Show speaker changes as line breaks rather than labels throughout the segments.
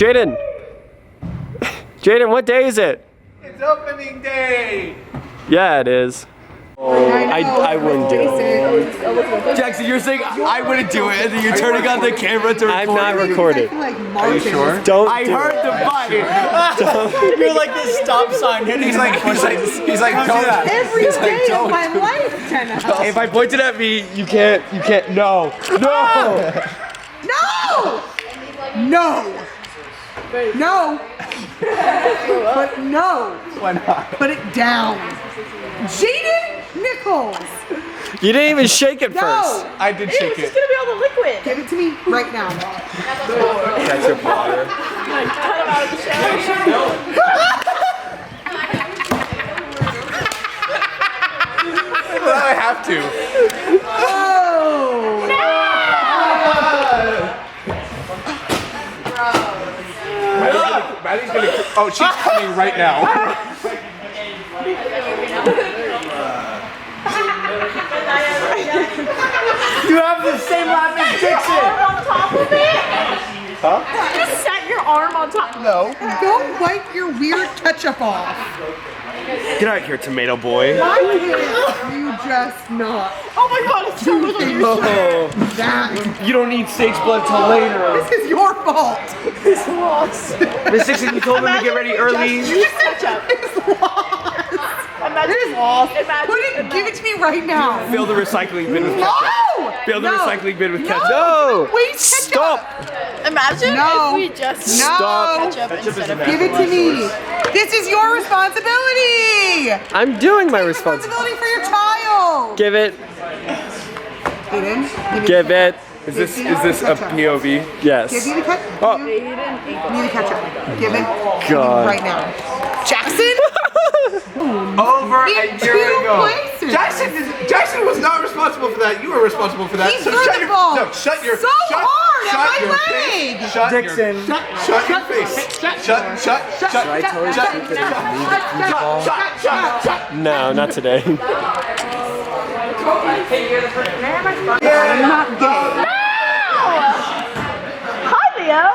Jaden! Jaden, what day is it?
It's opening day!
Yeah, it is. I wouldn't do it.
Jackson, you're saying I wouldn't do it, and then you're turning on the camera to record.
I'm not recording.
Are you sure?
Don't.
I
do
heard
it.
the button. You're like the stop sign. He's like, don't do that.
Every day of my life, Jenna.
If I pointed at me, you can't. No.
No! No! No! But no!
Why not?
Put it down. Jaden Nichols!
You didn't even shake it first.
I did shake it.
It's gonna be all the liquid.
Give it to me right now.
Ketchup water.
Cut him out of the shower.
Well, I have to.
Oh!
Maddie's gonna. Oh, she's coming right now. You have the same laugh as Dixon.
On top of it?
Huh?
Just set your arm on top.
No.
Don't wipe your weird ketchup off.
Get out of here, tomato boy.
Why can't you just not
Oh my god, it's so
do things like that?
You don't need sage blood till later.
This is your fault.
It's lost.
Miss Dixon, you told them to get ready early.
Use ketchup.
It's lost.
Imagine it's lost.
Put it, give it to me right now.
Fill the recycling bin with
No!
ketchup. Fill the
No!
recycling bin with ketchup.
No!
Waste ketchup.
Stop!
Imagine
No.
if we just
No.
ketchup instead of
Give it to me. This is your responsibility.
I'm doing my
Responsibility for your child.
Give it.
Aiden,
Give it.
Is this a POV?
Yes.
Give me the ketchup.
Oh.
Give me the ketchup. Give it
God.
to me right now. Jackson?
Over
In
a year
2
ago.
places.
Jackson was not responsible for that. You were responsible for that.
He threw the ball
Shut your
so hard at my leg.
face. Shut Dixon. Shut your face. Shut.
No, not today.
I'm not gay.
Hi, Leo.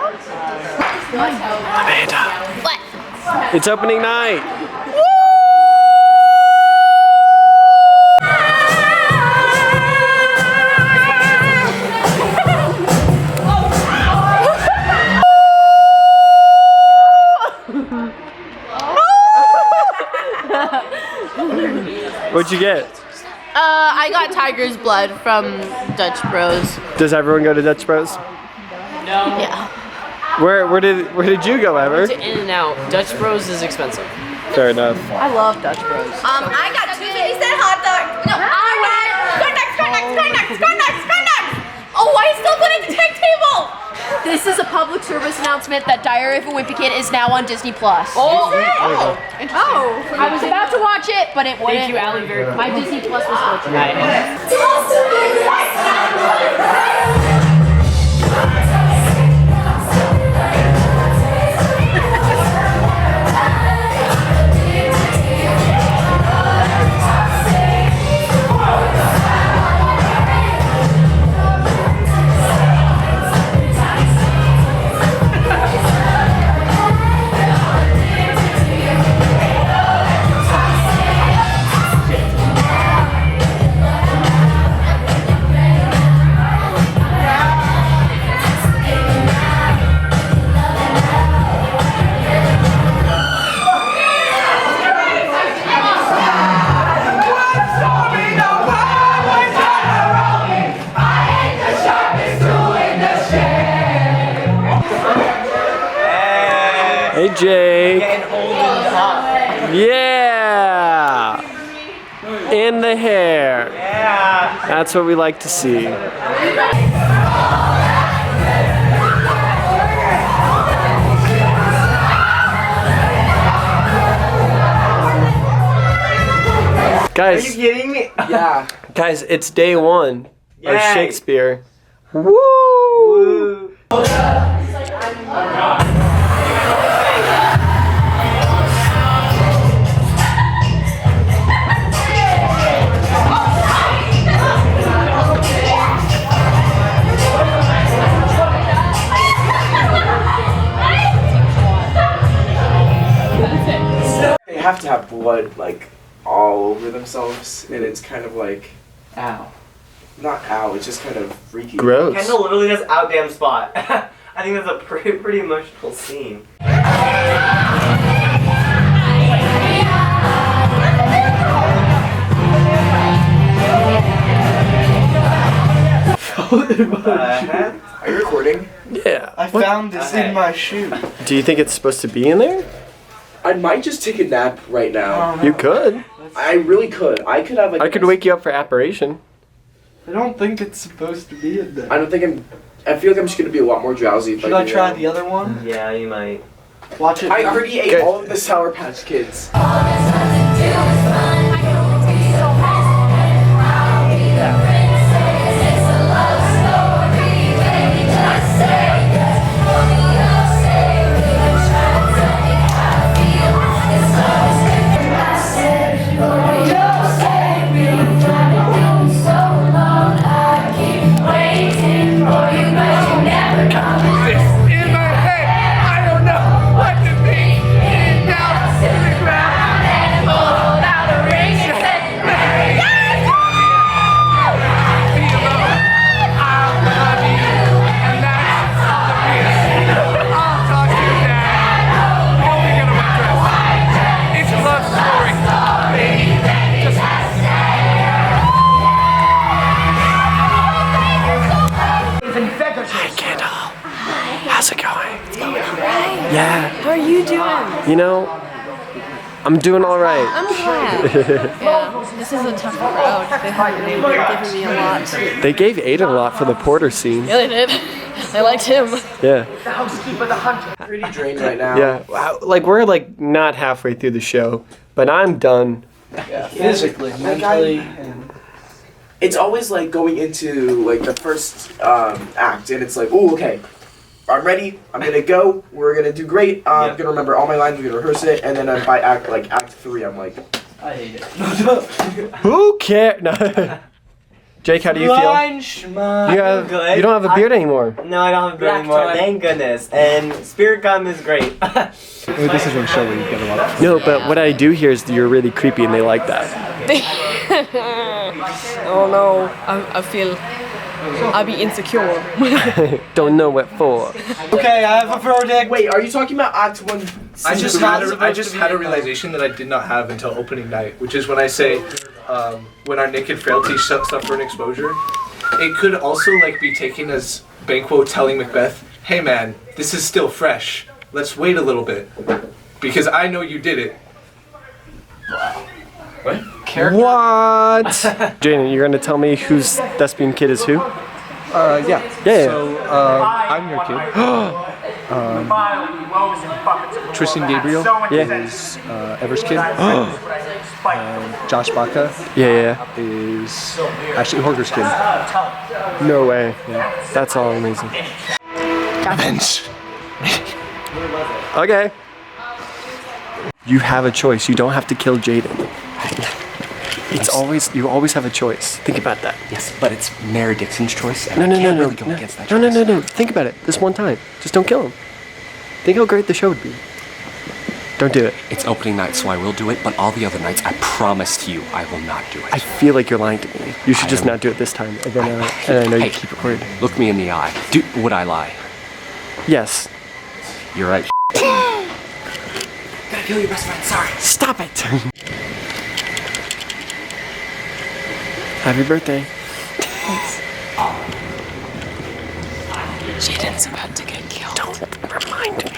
Amanda.
What?
It's opening night. What'd you get?
I got tiger's blood from Dutch Bros.
Does everyone go to Dutch Bros?
Yeah.
Where did you go, Ever?
To In-N-Out. Dutch Bros is expensive.
Fair enough.
I love Dutch Bros.
I got 2 50-cent hot dogs. No, I got corn nuts. Oh, I still put it at the tech table.
This is a public service announcement that Diary of a Wimpy Kid is now on Disney+.
Oh,
I was about to watch it, but it wouldn't. Thank you, Allie, very much. My Disney Plus was fortunate.
Hey, Jake.
Getting old and hot.
Yeah. In the hair.
Yeah.
That's what we like to see. Guys,
Are you kidding me? Yeah.
guys, it's day 1 of
Yay.
Shakespeare. Woo! They have to have blood like all over themselves, and it's kind of like,
Ow.
not ow. It's just kind of freaky.
Gross.
Kendall literally does out damn spot. I think that's a pretty emotional scene.
Are you recording?
Yeah.
I found this in my shoe.
Do you think it's supposed to be in there?
I might just take a nap right now.
You could.
I really could. I could have like.
I could wake you up for apparition.
I don't think it's supposed to be in there.
I don't think I'm. I feel like I'm just gonna be a lot more drowsy. If
Should I try the other one?
Yeah, you might.
Watch it.
I already ate all of the Sour Patch Kids.
How's it going? It's going alright. Yeah.
How are you doing?
You know, I'm doing alright.
I'm glad. Yeah, this is a tough crowd. They haven't really given me a lot.
They gave Aiden a lot for the Porter scene.
Yeah, they did. I liked him.
Yeah.
Pretty drained right now.
Yeah. Wow. Like, we're like not halfway through the show, but I'm done.
Yeah, physically, mentally, and...
It's always like going into like the first act, and it's like, oh, okay, I'm ready. I'm gonna go. We're gonna do great. I'm gonna remember all my lines. We're gonna rehearse it, and then by act 3, I'm like,
I hate it.
Who cares? No. Jake, how do you feel? You don't have a beard anymore.
No, I don't have a beard anymore. Thank goodness. And Spirit Gum is great.
This is a show where you get a lot of...
No, but what I do hear is that you're really creepy and they like that.
Oh no, I feel I'll be insecure.
Don't know what for.
Okay, I have a verdict.
wait, are you talking about Act 1?
I just had a realization that I did not have until opening night, which is when I say, when our naked frailties suffer an exposure. It could also like be taken as Banquo telling Macbeth, "Hey man, this is still fresh. Let's wait a little bit, because I know you did it."
What?
What? Jaden, you're gonna tell me whose thespian kid is who?
Yeah.
Yeah.
So, I'm your kid. Tristan Gabriel is Ever's kid. Josh Baca is Ashley Horger's kid.
No way. Yeah. That's all amazing.
Avenge.
Okay. You have a choice. You don't have to kill Jaden. You always have a choice. Think about that.
Yes, but it's Mary Dixon's choice. And
No.
really go against that choice.
No. Think about it. This one time. Just don't kill him. Think how great the show would be. Don't do it.
It's opening night, so I will do it, but all the other nights, I promise to you, I will not do it.
I feel like you're lying to me. You should just not do it this time. And then, and I know you keep recording.
Look me in the eye. Would I lie?
Yes.
You're right.
Gotta kill your best friend, sorry.
Stop it! Happy birthday.
Thanks. Jaden's about to get killed.
Don't remind me.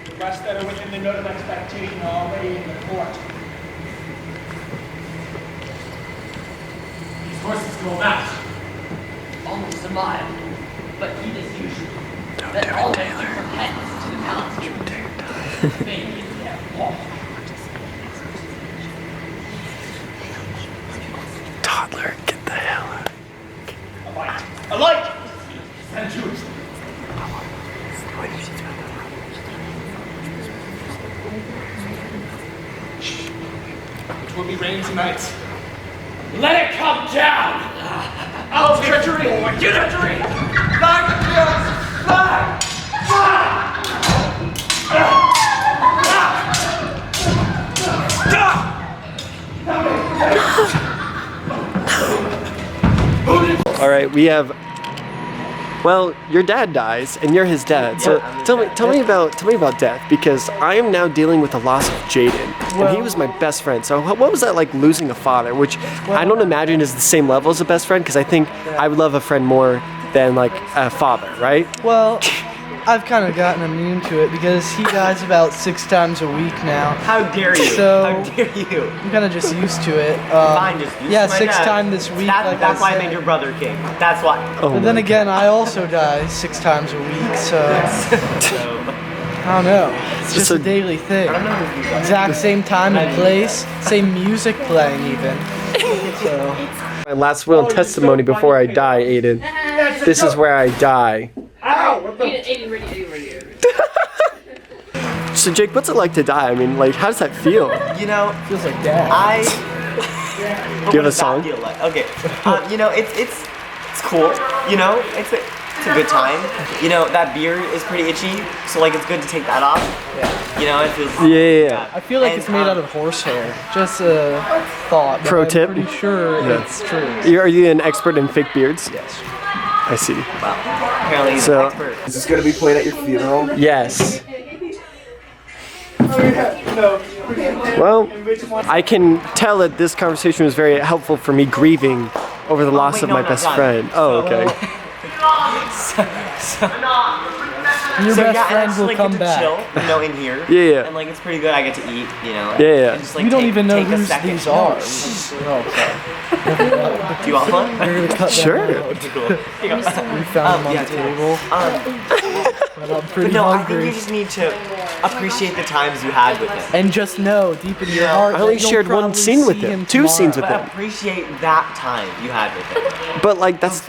Requests that are within the note of expectation are already in the court. These horses go out.
Almost a mile, but he is usually
Don't do it, Taylor.
to the palace. Fame is their walk.
Toddler, get the hell out.
A light! And Jews.
It will be raining tonight.
Let it come down! Owl's treachery! Treachery! Flag! Flag!
we have. Well, your dad dies, and you're his dad. So tell me about death, because I am now dealing with the loss of Jaden, and he was my best friend. So what was that like losing a father? Which I don't imagine is the same level as a best friend, because I think I would love a friend more than like a father, right?
Well, I've kind of gotten immune to it because he dies about 6 times a week now.
How dare you?
So
How dare you?
I'm kind of just used to it.
Fine, just use
yeah,
my
6
dad.
times this week.
That's why I made your brother king. That's why.
Oh
But then again, I also die 6 times a week, so I don't know. It's just a daily thing. Exact same time and place, same music playing even. So.
My last will and testimony before I die, Aiden. This is where I die.
Aiden, ready.
So Jake, what's it like to die? I mean, like, how does that feel?
You know,
Feels like death.
Do you have a song?
Like? Okay. You know, it's cool. You know, it's a good time. You know, that beard is pretty itchy, so like it's good to take that off. Yeah. You know, it feels.
Yeah.
I feel like it's made out of horsehair. Just a thought.
Pro
I'm
tip?
pretty sure it's true.
Are you an expert in fake beards?
Yes.
I see.
Well, apparently he's an expert.
Is this gonna be played at your funeral?
Yes. Well, I can tell that this conversation was very helpful for me grieving over the loss of my best friend. Oh, okay.
Your
So
best
yeah,
friend
and I just,
will
like,
come
get to
back.
chill, you know, in here.
Yeah.
And like it's pretty good. I get to eat, you know.
Yeah.
And just, like,
We don't
take-
even know
take a
who
second.
these are.
Do you want one?
We're gonna cut
Sure.
that out. We found them on the table. But I'm pretty
But no, I
hungry.
think you just need to appreciate the times you had with him.
And just know, deep in your heart,
I only
that you'll
shared one
probably
scene with
see
him, 2 scenes with
But
him.
appreciate that time you had with him.
But like that's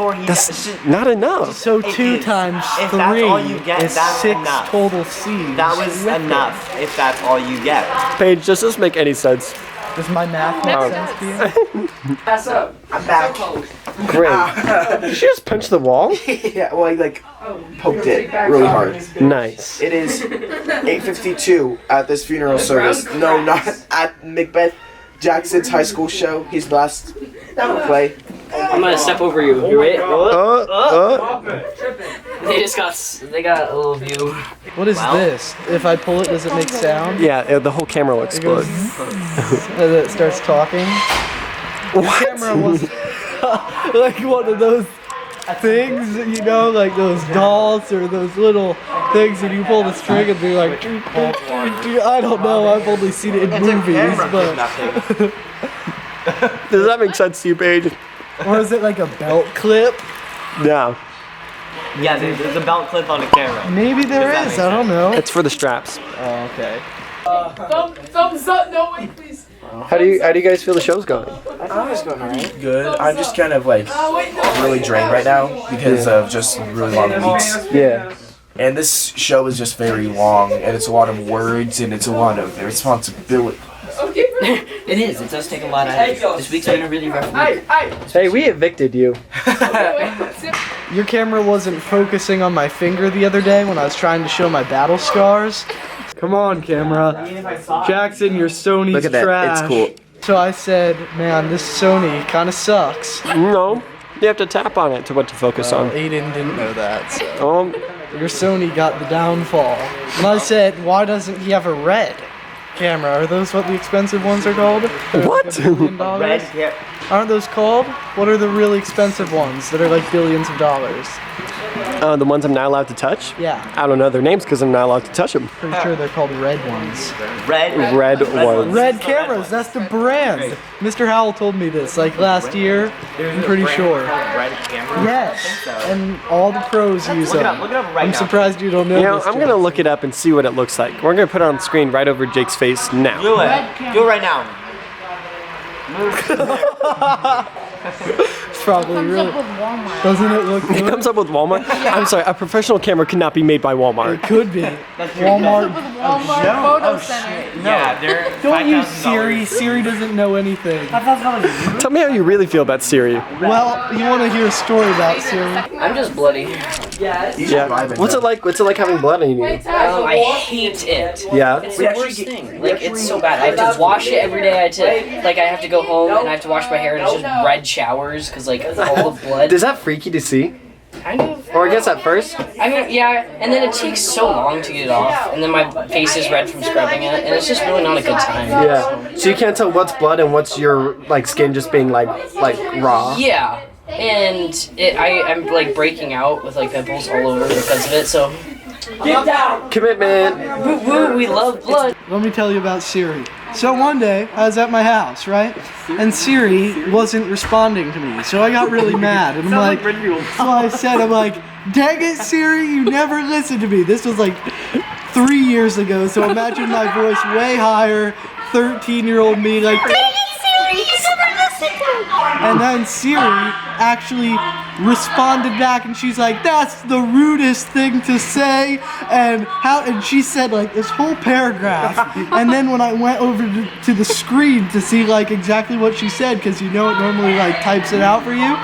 not enough.
So
It
2
is.
times
If
3
that's all you get,
is
that's
6
enough.
total scenes.
That was enough if that's all you get.
Paige, does this make any sense?
Does my math make sense to you?
Pass up. I'm back.
Great. Did she just punch the wall?
Yeah, well, I like poked it really hard.
Nice.
It is 8:52 at this funeral service. No, not at Macbeth Jackson's high school show. He's blessed. Play.
I'm gonna step over you. You wait. They got a little view.
What is this? If I pull it, does it make sound?
Yeah, the whole camera will explode.
As it starts talking.
What?
The camera was like one of those things, you know, like those dolls or those little things, and you pull the string and they're like, I don't know, I've only seen it in movies, but.
Does that make sense to you, Paige?
Or is it like a belt clip?
No.
Yeah, there's a belt clip on the camera.
Maybe there is, I don't know.
It's for the straps.
Oh, okay.
Thumbs up, no wait, please.
How do you guys feel the show's going?
I think it's going alright. Good. I'm just kind of like really drained right now because of just really long weeks.
Yeah.
And this show is just very long, and it's a lot of words, and it's a lot of responsibility.
It is. It does take a lot out of you. This week's been a really rough week.
Hey, we evicted you.
Your camera wasn't focusing on my finger the other day when I was trying to show my battle scars. Come on, camera. Jackson, your Sony's
Look at that.
trash.
It's cool.
So I said, man, this Sony kind of sucks.
No. You have to tap on it to what to focus on.
Aiden didn't know that. So. Your Sony got the downfall. And I said, why doesn't he have a red camera? Are those what the expensive ones are called?
What?
Like $1 billion?
Red, yeah.
Aren't those called? What are the really expensive ones that are like billions of dollars?
The ones I'm not allowed to touch?
Yeah.
I don't know their names because I'm not allowed to touch them.
Pretty sure they're called red ones.
Red
ones.
Red cameras, that's the brand. Mr. Howell told me this like last year. I'm pretty sure.
Red camera?
Yes. And all the pros use them.
Look it up right
I'm
now.
surprised you don't know
You know,
this.
I'm gonna look it up and see what it looks like. We're gonna put it on the screen right over Jake's face now.
Do it. Do it right now.
It's probably really. Doesn't it look
It
good?
comes up with Walmart. I'm sorry, a professional camera cannot be made by Walmart.
It could be. Walmart.
Photo Center.
Yeah, they're
Don't use Siri. Siri doesn't know anything.
Tell me how you really feel about Siri.
Well, you want to hear a story about Siri?
I'm just bloody.
Yeah. What's it like? What's it like having blood on you?
I hate it.
Yeah.
It's the worst thing. Like, it's so bad. I have to wash it every day. I have to go home and I have to wash my hair and it's just red showers because like all the blood.
Does that freak you to see?
Kind of.
Or I guess at first?
I mean, yeah, and then it takes so long to get it off, and then my face is red from scrubbing it, and it's just really not a good time.
Yeah. So you can't tell what's blood and what's your like skin just being like raw.
Yeah. And I'm like breaking out with like pimples all over because of it, so.
Get down!
Commitment!
Woo woo, we love blood.
Let me tell you about Siri. So one day, I was at my house, right? And Siri wasn't responding to me, so I got really mad. And I'm like, so I said, I'm like, dang it, Siri, you never listen to me. This was like 3 years ago, so imagine my voice way higher, 13-year-old me like, dang it, Siri, you never listen to me. And then Siri actually responded back and she's like, that's the rudest thing to say, and she said like this whole paragraph. And then when I went over to the screen to see like exactly what she said, because you know it normally like types it out for you,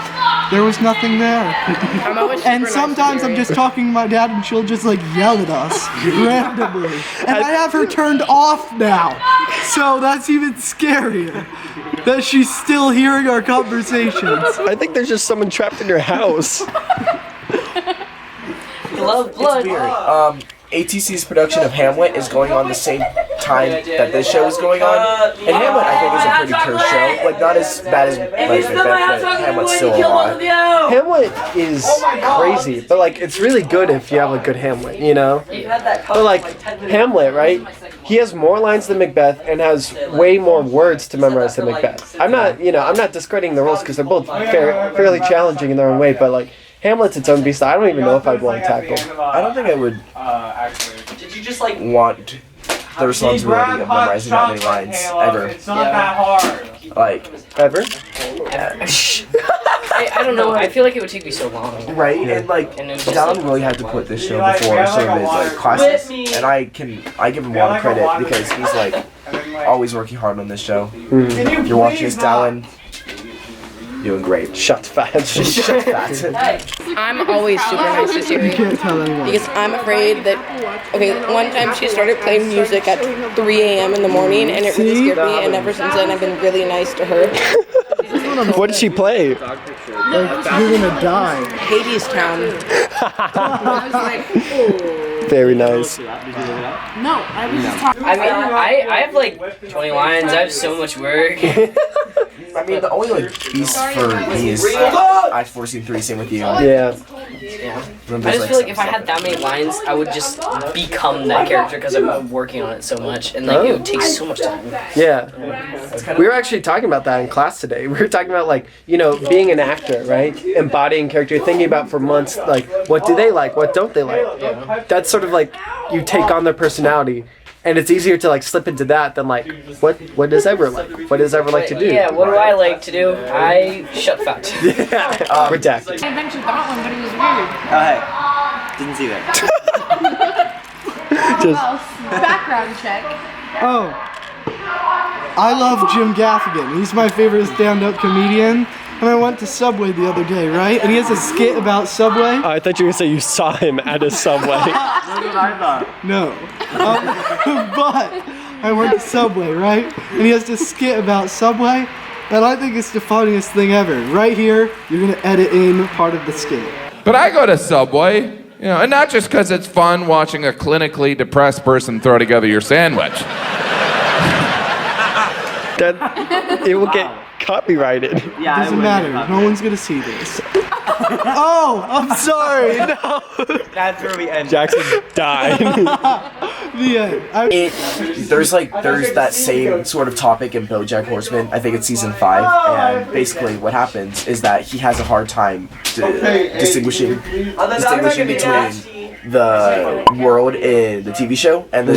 there was nothing there. And sometimes I'm just talking to my dad and she'll just like yell at us randomly, and I have her turned off now, so that's even scarier that she's still hearing our conversations.
I think there's just someone trapped in your house.
Love blood.
It's weird. ATC's production of Hamlet is going on the same time that this show is going on. And Hamlet, I think, is a pretty cursed show. Like, not as bad as Macbeth, but Hamlet's still a lot.
Hamlet is crazy, but like it's really good if you have a good Hamlet, you know? But like Hamlet, right? He has more lines than Macbeth and has way more words to memorize than Macbeth. I'm not discrediting the roles because they're both fairly challenging in their own way, but like Hamlet's its own beast. I don't even know if I'd want to tackle.
I don't think I would
Did you just like
want the responsibility of memorizing that many lines ever.
It's not that hard.
Like,
ever?
I don't know. I feel like it would take me so long.
Right? And like, Don really had to put this show before some of his like classes, and I give him a lot of credit because he's like always working hard on this show.
Mm.
You're watching this, Dallin. Doing great.
Shut fat.
Shut fat.
I'm always super nice to Siri. Because I'm afraid that, okay, one time she started playing music at 3 a.m. in the morning and it really scared me, and ever since then I've been really nice to her.
What did she play?
Like, you're gonna die.
Hades Town. I was like,
very nice.
No, I was just talking.
I mean, I have like 20 lines. I have so much work.
I mean, the only like beast for me is I've foreseen 3. Same with you.
Yeah.
I just feel like if I had that many lines, I would just become that character because I'm working on it so much, and like it would take so much time.
Yeah. We were actually talking about that in class today. We were talking about like, you know, being an actor, right? Embodying character, thinking about for months, like, what do they like? What don't they like? That's sort of like, you take on their personality. And it's easier to like slip into that than like, what does Ever like? What does Ever like to do?
Yeah, what do I like to do? I shut fat.
Yeah, redacted.
I eventually got one, but it was weird.
Oh, hey. Didn't see that.
Background check.
Oh. I love Jim Gaffigan. He's my favorite stand-up comedian. And I went to Subway the other day, right? And he has a skit about Subway.
I thought you were going to say you saw him at a Subway.
That's what I thought.
No. But I went to Subway, right? And he has this skit about Subway. And I think it's the funniest thing ever. Right here, you're going to edit in part of the skit.
But I go to Subway, you know, and not just because it's fun watching a clinically depressed person throw together your sandwich.
That it will get copyrighted.
Yeah,
doesn't matter. No one's gonna see this. Oh, I'm sorry. No.
That's where we end.
Jackson died.
The end.
There's that same sort of topic in BoJack Horseman. I think it's season 5, and basically what happens is that he has a hard time distinguishing between the world in the TV show and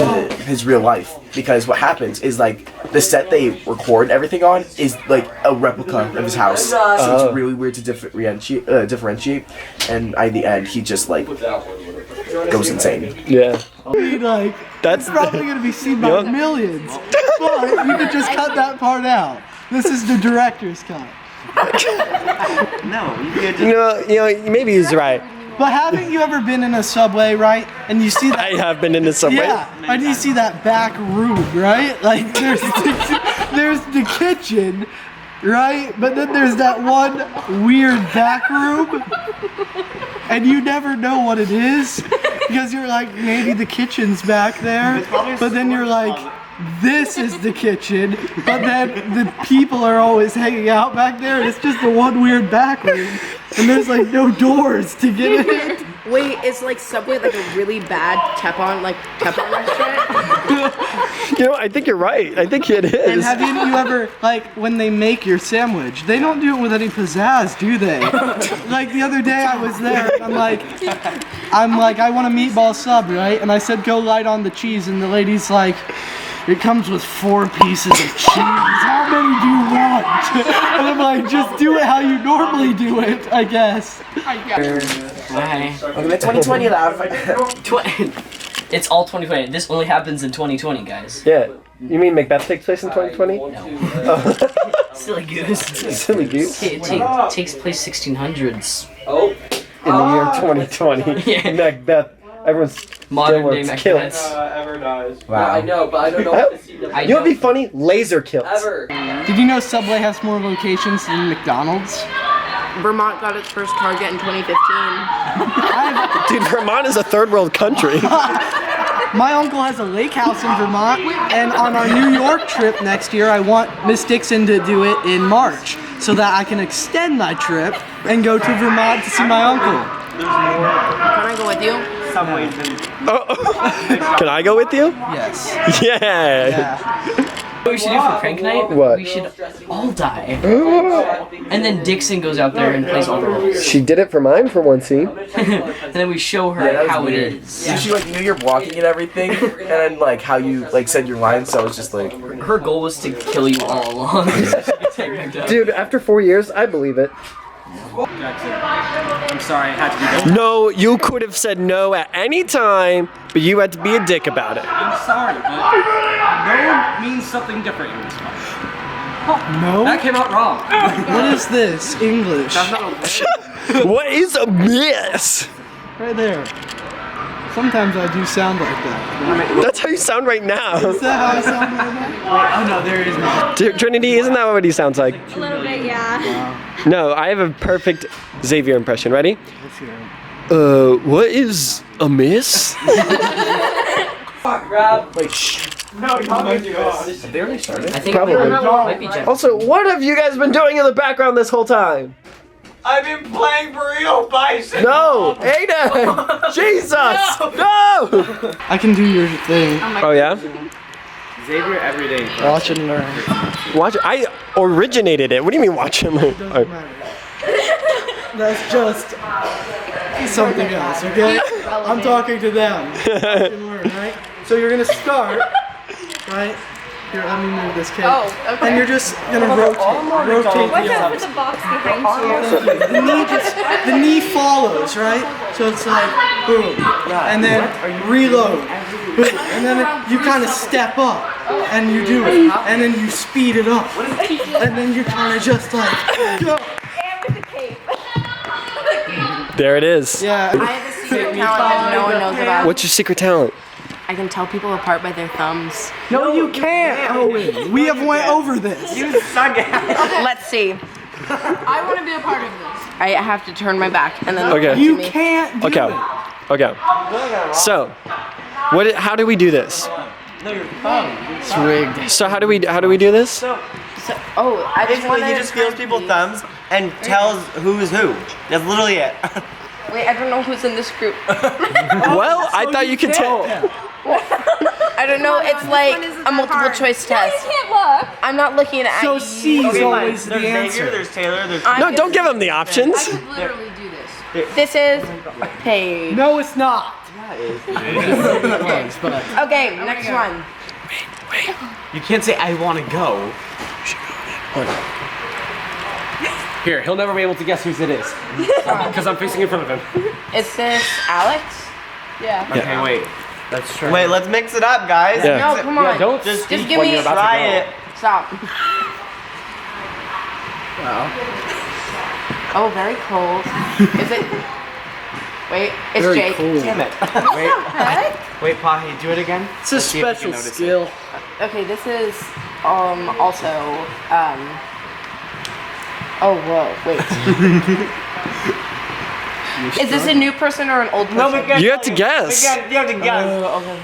his real life, because what happens is like the set they record everything on is like a replica of his house, so it's really weird to differentiate, and at the end he just like goes insane.
Yeah.
I mean, like,
that's
probably gonna be seen by millions, but you could just cut that part out. This is the director's cut.
No, you could just...
You know, maybe he's right.
But haven't you ever been in a Subway, right? And you see that...
I have been in a Subway.
Yeah, and you see that back room, right? Like, there's the kitchen, right? But then there's that one weird back room, and you never know what it is because you're like, maybe the kitchen's back there, but then you're like, this is the kitchen, but then the people are always hanging out back there, and it's just the one weird back room, and there's like no doors to get in.
Wait, is like Subway like a really bad Teflon restaurant?
You know, I think you're right. I think it is.
And have you ever, like, when they make your sandwich, they don't do it with any pizzazz, do they? Like the other day I was there, and I'm like, I want a meatball sub, right? And I said, go light on the cheese, and the lady's like, it comes with 4 pieces of cheese. How many do you want? And I'm like, just do it how you normally do it, I guess.
Hi.
Welcome to 2020, love.
It's all 2020. This only happens in 2020, guys.
Yeah. You mean Macbeth takes place in 2020?
No.
Oh.
Silly goose.
Silly goose.
It takes place 1600s.
Oh.
In the year 2020.
Yeah.
Macbeth. Everyone's
modern day
Macbeth.
kills.
Ever dies.
Wow. Yeah, I know, but I don't know what to see.
You know what'd be funny? Laser kills.
Ever.
Did you know Subway has more locations than McDonald's?
Vermont got its first Target in 2015.
Dude, Vermont is a third world country.
My uncle has a lake house in Vermont, and on our New York trip next year, I want Miss Dixon to do it in March so that I can extend my trip and go to Vermont to see my uncle.
Can I go with you?
Subway.
Can I go with you?
Yes.
Yeah.
What we should do for prank night?
What?
We should all die. And then Dixon goes out there and plays all the roles.
She did it for mine for one scene.
And then we show her how it is.
So she like knew you're walking and everything, and then like how you like said your lines. So I was just like,
her goal was to kill you all along.
Dude, after 4 years, I believe it.
I'm sorry, it had to be done.
No, you could have said no at any time, but you had to be a dick about it.
I'm sorry, but no means something different in this one.
No?
That came out wrong.
What is this? English.
What is a miss?
Right there. Sometimes I do sound like that.
That's how you sound right now.
Is that how I sound right now?
Oh no, there is no.
Trinity, isn't that what he sounds like?
A little bit, yeah.
No, I have a perfect Xavier impression. Ready? What is a miss?
grab. Like, shh. No, you might do this. Have they already started?
I think
Probably.
might be Jeff.
Also, what have you guys been doing in the background this whole time?
I've been playing Burrito Bison.
No, Aiden! Jesus! No!
I can do your thing.
Oh yeah?
Xavier every day.
Watch and learn.
Watch. I originated it. What do you mean watch and learn?
That's just something else, okay? I'm talking to them. Watch and learn, right? So you're gonna start, right? Here, let me move this cake.
Oh, okay.
And you're just gonna rotate
What's
the
up with the box behind you?
the knee follows, right? So it's like boom, and then reload, boom, and then you kind of step up and you do it, and then you speed it up, and then you kind of just like go.
And with the cape.
There it is.
Yeah.
I have a secret talent that no one knows about.
What's your secret talent?
I can tell people apart by their thumbs.
No, you can't, Owen. We have went over this.
You suck at
Let's see.
I want to be a part of this.
I have to turn my back and then
Okay.
You can't do
Okay.
it.
Okay. So, how do we do this?
It's rigged.
So how do we do this?
I just
Basically,
want
he just feels people's thumbs and tells who is who. That's literally it.
Wait, I don't know who's in this group.
Well, I thought you could tell.
I don't know. It's like a multiple choice test.
You can't look.
I'm not looking at.
So C is always the
There's Xavier,
answer.
there's Taylor, there's...
No, don't give them the options.
I could literally do this.
This is Paige.
No, it's not.
Okay, next one.
You can't say I want to go. Here, he'll never be able to guess whose it is. Because I'm facing in front of him.
Is this Alex?
Yeah.
Okay, wait. That's true.
Wait, let's mix it up, guys.
Yeah.
No, come on.
Yeah, don't
Just
speak
give
when
me-
you're about
Try
to go.
it.
Stop. Oh, very cold. Is it? Wait, it's
Very
Jake.
cool.
Damn it. Wait, Pahi, do it again.
It's a special skill.
Okay, this is also Oh, whoa, wait. Is this a new person or an old person?
No, we got
You have to guess.
You have to guess.
Okay.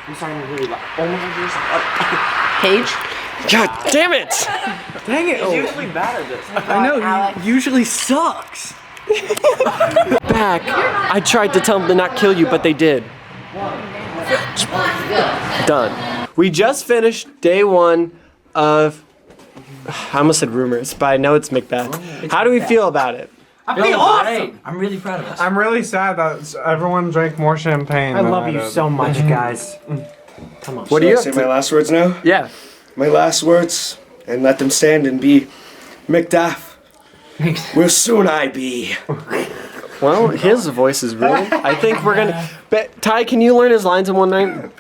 I'm sorry, I'm really loud. Oh my god,
Paige?
God damn it!
Dang it.
you're usually bad at this.
I know, he usually sucks.
Back. I tried to tell them to not kill you, but they did. Done. We just finished day 1 of. I almost said rumors, but I know it's Macbeth. How do we feel about it?
I feel awesome. I'm really proud of us.
I'm really sad that everyone drank more champagne.
I love you so much, guys.
Come on.
What do you
say my last words now?
Yeah.
My last words, and let them stand and be Macbeth. Will soon I be.
Well, his voice is ruined. I think we're gonna. Ty, can you learn his lines in one night?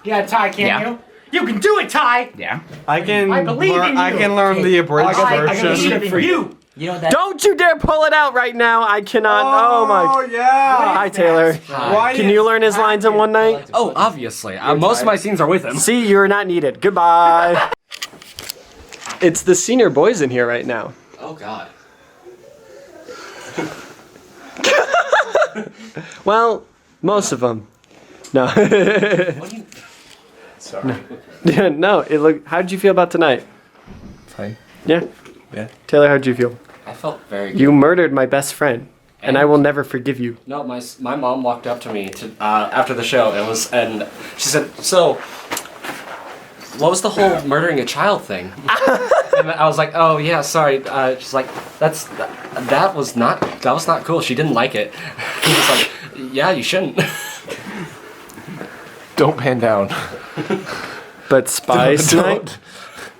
Yeah, Ty, can you? You can do it, Ty.
Yeah.
I can.
I believe in you.
I can learn the abridged version.
believe in you.
You know that.
Don't you dare pull it out right now! I cannot. Oh my.
Oh yeah.
Hi, Taylor.
Why
Can you learn his lines in one night?
Oh, obviously. Most of my scenes are with him.
See, you're not needed. Goodbye. It's the senior boys in here right now.
Oh, God.
Well, most of them. No.
Sorry.
No. It look. How did you feel about tonight?
Fine.
Yeah.
Yeah.
Taylor, how'd you feel?
I felt very good.
You murdered my best friend, and I will never forgive you.
No, my mom walked up to me after the show and she said, "So, what was the whole murdering a child thing?" And I was like, "Oh yeah, sorry." She's like, "That was not cool. She didn't like it." He was like, "Yeah, you shouldn't."
Don't pan down.
But Spice
Don't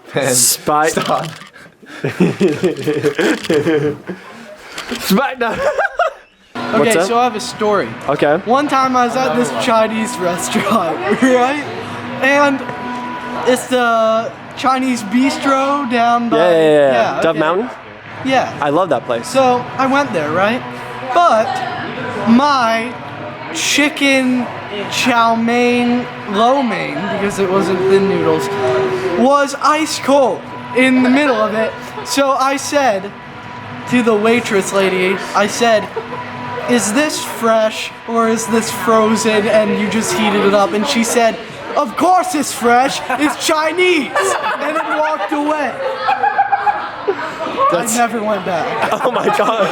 pan.
Stop. Spy. No.
Okay,
up?
so I have a story.
Okay.
One time I was at this Chinese restaurant, right? And it's the Chinese bistro down by...
Yeah. Dove
okay.
Mountain?
Yeah.
I love that place.
So I went there, right? But my chicken chow mein lo mein, because it wasn't thin noodles, was ice cold in the middle of it. So I said to the waitress lady, I said, "Is this fresh or is this frozen and you just heated it up?" And she said, "Of course it's fresh, it's Chinese," and then walked away. I never went back.
Oh my god.